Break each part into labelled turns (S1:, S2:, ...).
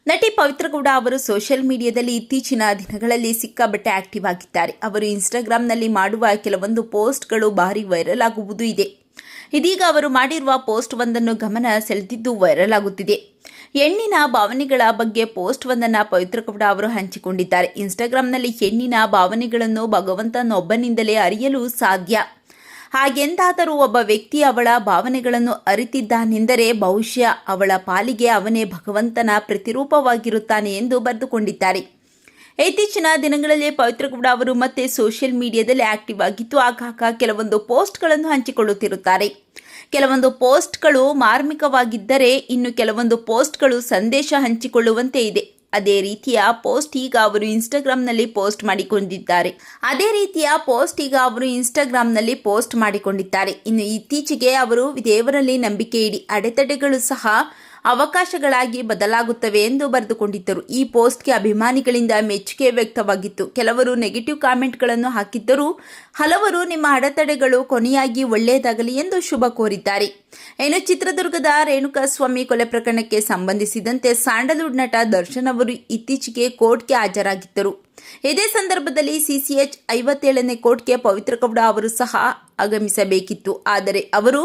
S1: ನಟಿ ಪವಿತ್ರ ಗೌಡ ಅವರು ಸೋಷಿಯಲ್ ಮೀಡಿಯಾದಲ್ಲಿ ಇತ್ತೀಚಿನ ದಿನಗಳಲ್ಲಿ ಸಿಕ್ಕಾಪಟ್ಟೆ ಆಕ್ಟಿವ್ ಆಗಿದ್ದಾರೆ. ಅವರು ಇನ್ಸ್ಟಾಗ್ರಾಂನಲ್ಲಿ ಮಾಡುವ ಕೆಲವೊಂದು ಪೋಸ್ಟ್ಗಳು ಭಾರಿ ವೈರಲ್ ಆಗುವುದು ಇದೆ. ಇದೀಗ ಅವರು ಮಾಡಿರುವ ಪೋಸ್ಟ್ ಒಂದನ್ನು ಗಮನ ಸೆಳೆದಿದ್ದು ವೈರಲ್ ಆಗುತ್ತಿದೆ. ಹೆಣ್ಣಿನ ಭಾವನೆಗಳ ಬಗ್ಗೆ ಪೋಸ್ಟ್ ಒಂದನ್ನು ಪವಿತ್ರ ಗೌಡ ಅವರು ಹಂಚಿಕೊಂಡಿದ್ದಾರೆ. ಇನ್ಸ್ಟಾಗ್ರಾಂನಲ್ಲಿ ಹೆಣ್ಣಿನ ಭಾವನೆಗಳನ್ನು ಭಗವಂತನೊಬ್ಬನಿಂದಲೇ ಅರಿಯಲು ಸಾಧ್ಯ. ಹಾಗೆಂದಾದರೂ ಒಬ್ಬ ವ್ಯಕ್ತಿ ಅವಳ ಭಾವನೆಗಳನ್ನು ಅರಿತಿದ್ದಾನೆಂದರೆ ಬಹುಶಃ ಅವಳ ಪಾಲಿಗೆ ಅವನೇ ಭಗವಂತನ ಪ್ರತಿರೂಪವಾಗಿರುತ್ತಾನೆ ಎಂದು ಬರೆದುಕೊಂಡಿದ್ದಾರೆ. ಇತ್ತೀಚಿನ ದಿನಗಳಲ್ಲಿ ಪವಿತ್ರ ಗೌಡ ಅವರು ಮತ್ತೆ ಸೋಷಿಯಲ್ ಮೀಡಿಯಾದಲ್ಲಿ ಆಕ್ಟಿವ್ ಆಗಿದ್ದು ಆಗಾಗ ಕೆಲವೊಂದು ಪೋಸ್ಟ್ಗಳನ್ನು ಹಂಚಿಕೊಳ್ಳುತ್ತಿರುತ್ತಾರೆ. ಕೆಲವೊಂದು ಪೋಸ್ಟ್ಗಳು ಮಾರ್ಮಿಕವಾಗಿದ್ದರೆ ಇನ್ನು ಕೆಲವೊಂದು ಪೋಸ್ಟ್ಗಳು ಸಂದೇಶ ಹಂಚಿಕೊಳ್ಳುವಂತೆ ಇದೆ. ಅದೇ ರೀತಿಯ ಪೋಸ್ಟ್ ಈಗ ಅವರು ಇನ್ಸ್ಟಾಗ್ರಾಂನಲ್ಲಿ ಪೋಸ್ಟ್ ಮಾಡಿಕೊಂಡಿದ್ದಾರೆ. ಇನ್ನು ಇತ್ತೀಚೆಗೆ ಅವರು ದೇವರಲ್ಲಿ ನಂಬಿಕೆ ಇಡಿ, ಅಡೆತಡೆಗಳು ಸಹ ಅವಕಾಶಗಳಾಗಿ ಬದಲಾಗುತ್ತವೆ ಎಂದು ಬರೆದುಕೊಂಡಿದ್ದರು. ಈ ಪೋಸ್ಟ್ಗೆ ಅಭಿಮಾನಿಗಳಿಂದ ಮೆಚ್ಚುಗೆ ವ್ಯಕ್ತವಾಗಿತ್ತು. ಕೆಲವರು ನೆಗೆಟಿವ್ ಕಾಮೆಂಟ್ಗಳನ್ನು ಹಾಕಿದ್ದರೂ ಹಲವರು ನಿಮ್ಮ ಅಡೆತಡೆಗಳು ಕೊನೆಯಾಗಿ ಒಳ್ಳೆಯದಾಗಲಿ ಎಂದು ಶುಭ ಕೋರಿದ್ದಾರೆ. ಇನ್ನು ಚಿತ್ರದುರ್ಗದ ರೇಣುಕಾಸ್ವಾಮಿ ಕೊಲೆ ಪ್ರಕರಣಕ್ಕೆ ಸಂಬಂಧಿಸಿದಂತೆ ಸ್ಯಾಂಡಲ್ವುಡ್ ನಟ ದರ್ಶನ್ ಅವರು ಇತ್ತೀಚೆಗೆ ಕೋರ್ಟ್ಗೆ ಹಾಜರಾಗಿದ್ದರು. ಇದೇ ಸಂದರ್ಭದಲ್ಲಿ ಸಿಸಿಎಚ್ 57ನೇ ಕೋರ್ಟ್ಗೆ ಪವಿತ್ರ ಗೌಡ ಅವರು ಸಹ ಆಗಮಿಸಬೇಕಿತ್ತು. ಆದರೆ ಅವರು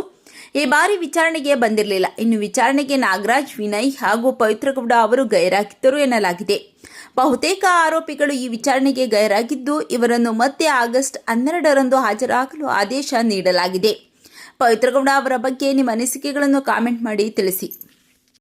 S1: ಈ ಬಾರಿ ವಿಚಾರಣೆಗೆ ಬಂದಿರಲಿಲ್ಲ. ಇನ್ನು ವಿಚಾರಣೆಗೆ ನಾಗರಾಜ್, ವಿನಯ್ ಹಾಗೂ ಪವಿತ್ರ ಗೌಡ ಅವರು ಗೈರಾಗಿದ್ದರು ಎನ್ನಲಾಗಿದೆ. ಬಹುತೇಕ ಆರೋಪಿಗಳು ಈ ವಿಚಾರಣೆಗೆ ಗೈರಾಗಿದ್ದು ಇವರನ್ನು ಮತ್ತೆ ಆಗಸ್ಟ್ 12ರಂದು ಹಾಜರಾಗಲು ಆದೇಶ ನೀಡಲಾಗಿದೆ. ಪವಿತ್ರ ಗೌಡ ಅವರ ಬಗ್ಗೆ ನಿಮ್ಮ ಅನಿಸಿಕೆಗಳನ್ನು ಕಾಮೆಂಟ್ ಮಾಡಿ ತಿಳಿಸಿ.